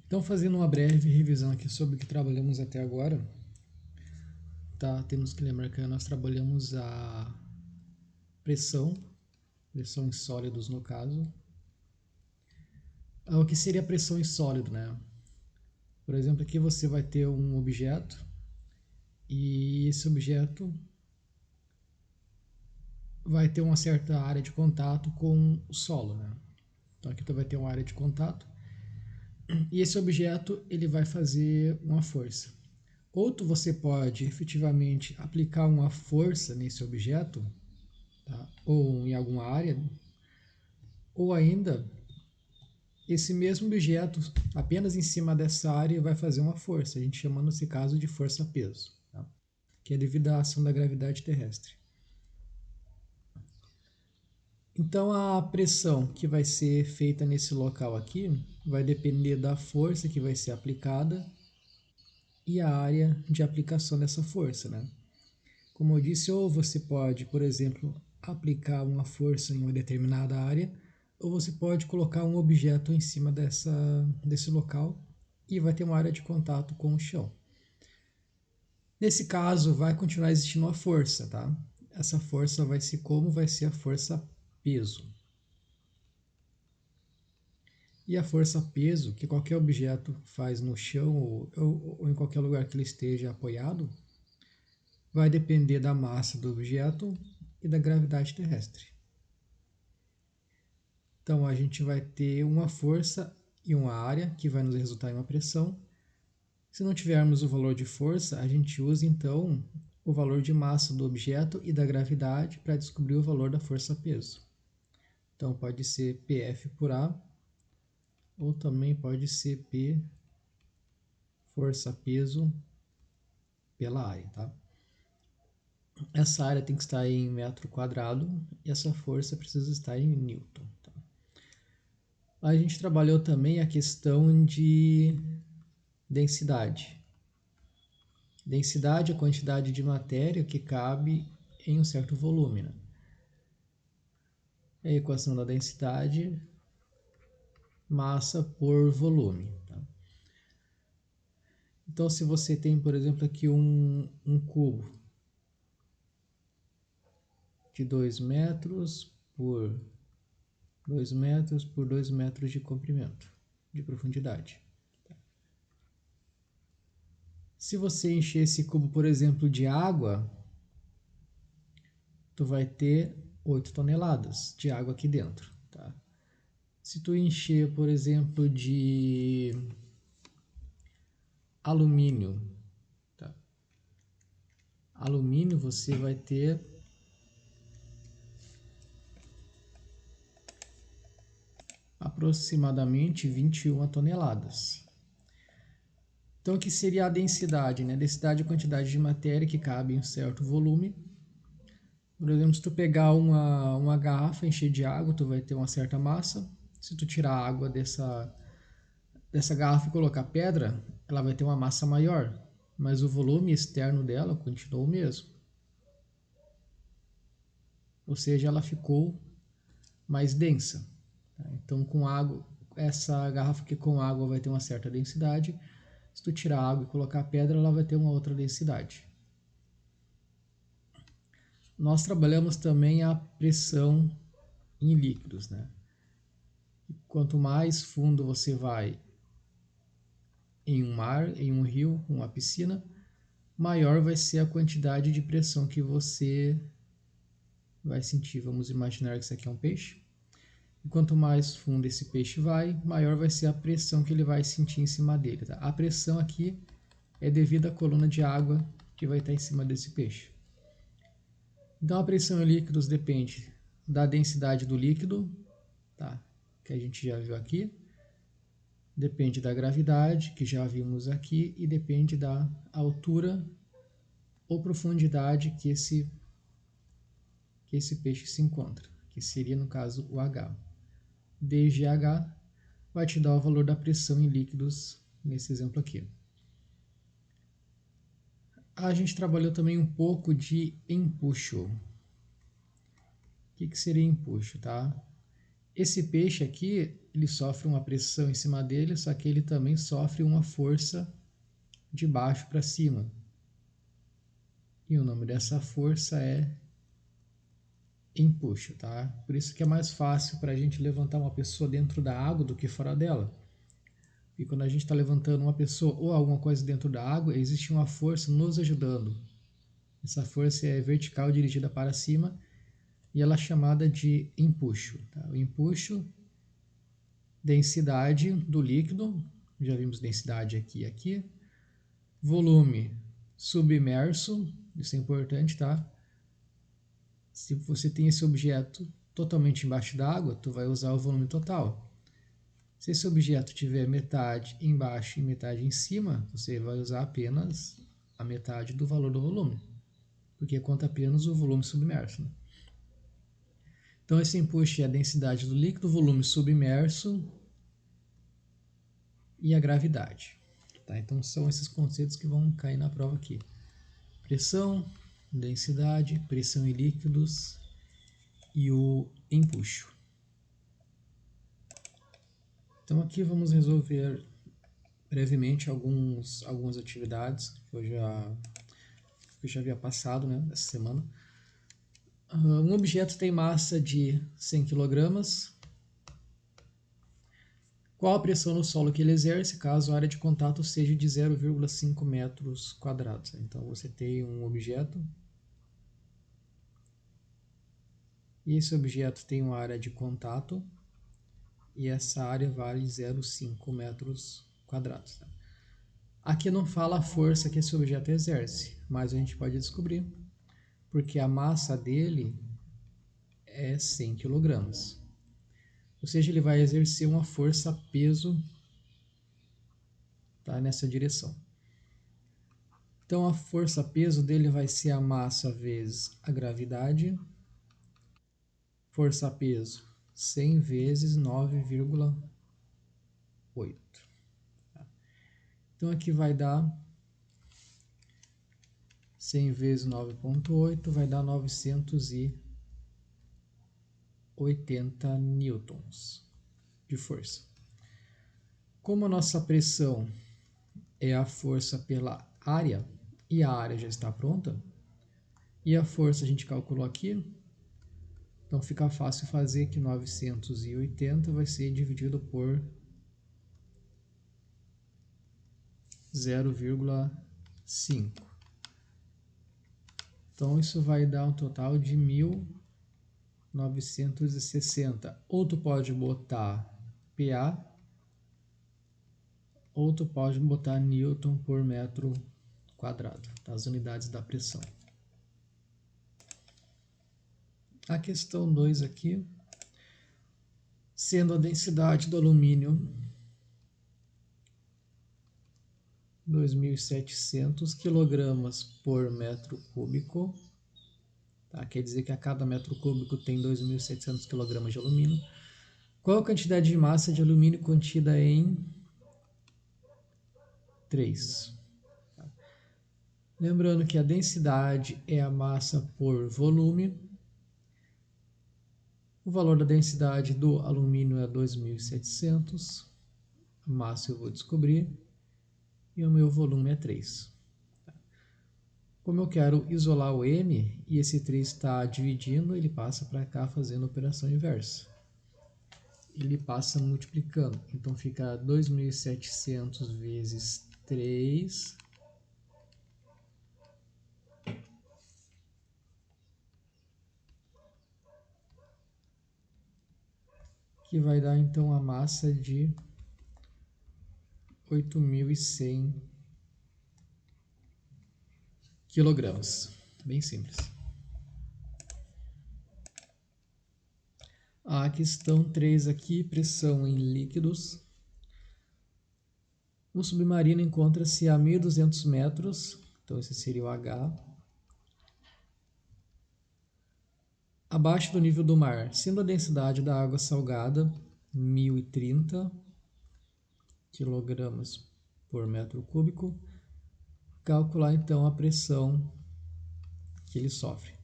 Então, fazendo uma breve revisão aqui sobre o que trabalhamos até agora, tá? Temos que lembrar que nós trabalhamos a pressão em sólidos no caso. O que seria pressão em sólido, né? Por exemplo, aqui você vai ter um objeto e esse objeto vai ter uma certa área de contato com o solo, né? Então aqui tu vai ter uma área de contato e esse objeto ele vai fazer uma força. Você pode efetivamente aplicar uma força nesse objeto, tá? Ou em alguma área, ou ainda esse mesmo objeto apenas em cima dessa área vai fazer uma força. A gente chama nesse caso de força-peso, tá? Que é devido à ação da gravidade terrestre. Então a pressão que vai ser feita nesse local aqui vai depender da força que vai ser aplicada e a área de aplicação dessa força, né? Como eu disse, ou você pode, por exemplo, aplicar uma força em uma determinada área, ou você pode colocar um objeto em cima desse local e vai ter uma área de contato com o chão. Nesse caso, vai continuar existindo uma força, tá? Essa força vai ser como vai ser a força peso. E a força peso, que qualquer objeto faz no chão ou em qualquer lugar que ele esteja apoiado, vai depender da massa do objeto e da gravidade terrestre. Então a gente vai ter uma força e uma área que vai nos resultar em uma pressão. Se não tivermos o valor de força, a gente usa então o valor de massa do objeto e da gravidade para descobrir o valor da força-peso. Então pode ser PF por A, ou também pode ser P força-peso pela área, tá? Essa área tem que estar em metro quadrado e essa força precisa estar em newton. Tá? A gente trabalhou também a questão de densidade. Densidade é a quantidade de matéria que cabe em um certo volume. Né? É a equação da densidade, massa por volume. Tá? Então, se você tem, por exemplo, aqui um cubo de 2 metros por 2 metros por 2 metros de comprimento, de profundidade. Se você encher esse cubo, por exemplo, de água, tu vai ter 8 toneladas de água aqui dentro. Tá? Se tu encher, por exemplo, de alumínio, tá? Alumínio você vai ter aproximadamente 21 toneladas. Então, o que seria a densidade? Né? A densidade é a quantidade de matéria que cabe em um certo volume. Por exemplo, se tu pegar uma garrafa, encher de água, tu vai ter uma certa massa. Se tu tirar a água dessa garrafa e colocar pedra, ela vai ter uma massa maior, mas o volume externo dela continua o mesmo. Ou seja, ela ficou mais densa. Tá? Então, com água, essa garrafa aqui com água vai ter uma certa densidade. Se tu tirar a água e colocar pedra, ela vai ter uma outra densidade. Nós trabalhamos também a pressão em líquidos, né? Quanto mais fundo você vai em um mar, em um rio, uma piscina, maior vai ser a quantidade de pressão que você vai sentir. Vamos imaginar que isso aqui é um peixe. E quanto mais fundo esse peixe vai, maior vai ser a pressão que ele vai sentir em cima dele. Tá? A pressão aqui é devido à coluna de água que vai estar em cima desse peixe. Então a pressão em líquidos depende da densidade do líquido, tá? Que a gente já viu aqui. Depende da gravidade, que já vimos aqui, e depende da altura ou profundidade que esse peixe se encontra, que seria no caso o H. DGH vai te dar o valor da pressão em líquidos nesse exemplo aqui. A gente trabalhou também um pouco de empuxo. O que seria empuxo, tá? Esse peixe aqui, ele sofre uma pressão em cima dele, só que ele também sofre uma força de baixo para cima. E o nome dessa força é empuxo, tá? Por isso que é mais fácil para a gente levantar uma pessoa dentro da água do que fora dela. E quando a gente está levantando uma pessoa ou alguma coisa dentro da água, existe uma força nos ajudando. Essa força é vertical dirigida para cima e ela é chamada de empuxo. Tá? O empuxo, densidade do líquido, já vimos densidade aqui e aqui. Volume submerso, isso é importante, tá? Se você tem esse objeto totalmente embaixo d'água, tu vai usar o volume total. Se esse objeto tiver metade embaixo e metade em cima, você vai usar apenas a metade do valor do volume, porque conta apenas o volume submerso. Né? Então esse empuxo é a densidade do líquido, o volume submerso e a gravidade. Tá? Então são esses conceitos que vão cair na prova aqui. Pressão, densidade, pressão em líquidos e o empuxo. Então aqui vamos resolver brevemente algumas atividades que eu já havia passado, né, essa semana. Um objeto tem massa de 100 kg. Qual a pressão no solo que ele exerce caso a área de contato seja de 0,5 metros quadrados? Então você tem um objeto e esse objeto tem uma área de contato e essa área vale 0,5 metros quadrados. Aqui não fala a força que esse objeto exerce, mas a gente pode descobrir, porque a massa dele é 100 kg. Ou seja, ele vai exercer uma força-peso, tá, nessa direção. Então a força-peso dele vai ser a massa vezes a gravidade. Força-peso 100 vezes 9,8. Então aqui vai dar 100 vezes 9,8 vai dar 980 newtons de força. Como a nossa pressão é a força pela área, e a área já está pronta, e a força a gente calculou aqui, então fica fácil fazer que 980 vai ser dividido por 0,5. Então isso vai dar um total de 1960. Ou tu pode botar PA, ou tu pode botar Newton por metro quadrado, tá? As unidades da pressão. A questão 2 aqui, sendo a densidade do alumínio 2.700 kg por metro cúbico, tá? Quer dizer que a cada metro cúbico tem 2.700 kg de alumínio. Qual a quantidade de massa de alumínio contida em 3? Lembrando que a densidade é a massa por volume. O valor da densidade do alumínio é 2.700. A massa eu vou descobrir. E o meu volume é 3. Como eu quero isolar o M e esse 3 está dividindo, ele passa para cá fazendo a operação inversa. Ele passa multiplicando. Então fica 2.700 vezes 3... que vai dar então a massa de 8.100 quilogramas. Bem simples. A questão 3 aqui, pressão em líquidos. O submarino encontra-se a 1.200 metros, então esse seria o H, abaixo do nível do mar, sendo a densidade da água salgada 1.030 kg por metro cúbico. Calcular então a pressão que ele sofre.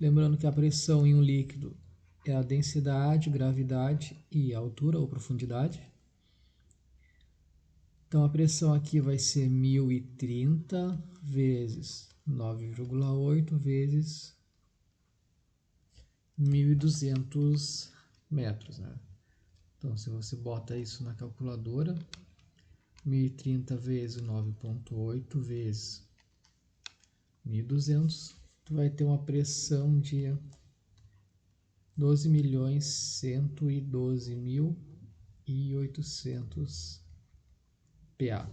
Lembrando que a pressão em um líquido é a densidade, gravidade e a altura ou profundidade. Então a pressão aqui vai ser 1030 vezes 9,8 vezes 1.200 metros, né? Então se você bota isso na calculadora, 1030 vezes 9,8 vezes 1.200, tu vai ter uma pressão de 12.112.800 PA.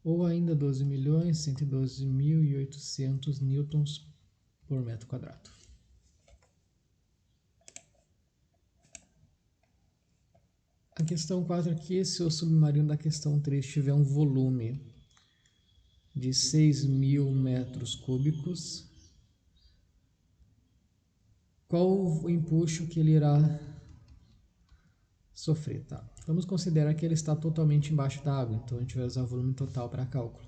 Ou ainda 12.112.800 newtons por metro quadrado. A questão 4 aqui, se o submarino da questão 3 tiver um volume de 6.000 metros cúbicos, qual o empuxo que ele irá sofrer? Tá? Vamos considerar que ele está totalmente embaixo da água, então a gente vai usar o volume total para cálculo.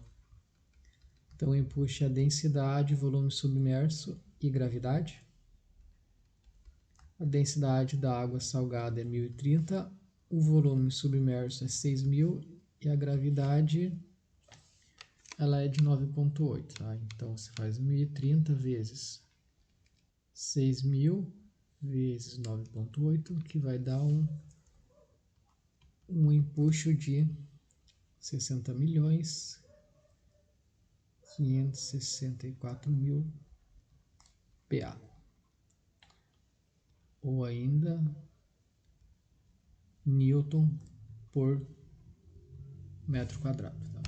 Então o empuxo é a densidade, volume submerso e gravidade. A densidade da água salgada é 1030, o volume submerso é 6.000 e a gravidade ela é de 9,8. Tá? Então você faz 1030 vezes 6.000 vezes 9,8, que vai dar um empuxo de 60.564.000 PA. Ou ainda Newton por metro quadrado. Tá?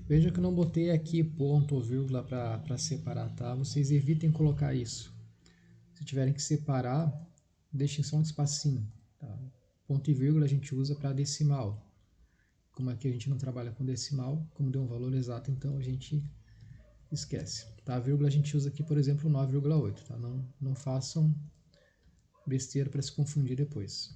Veja que eu não botei aqui ponto ou vírgula para separar, tá? Vocês evitem colocar isso. Se tiverem que separar, deixem só um espacinho. Tá? Ponto e vírgula a gente usa para decimal. Como aqui a gente não trabalha com decimal, como deu um valor exato, então a gente esquece. Tá? A vírgula a gente usa aqui, por exemplo, 9,8. Tá? Não façam besteira para se confundir depois.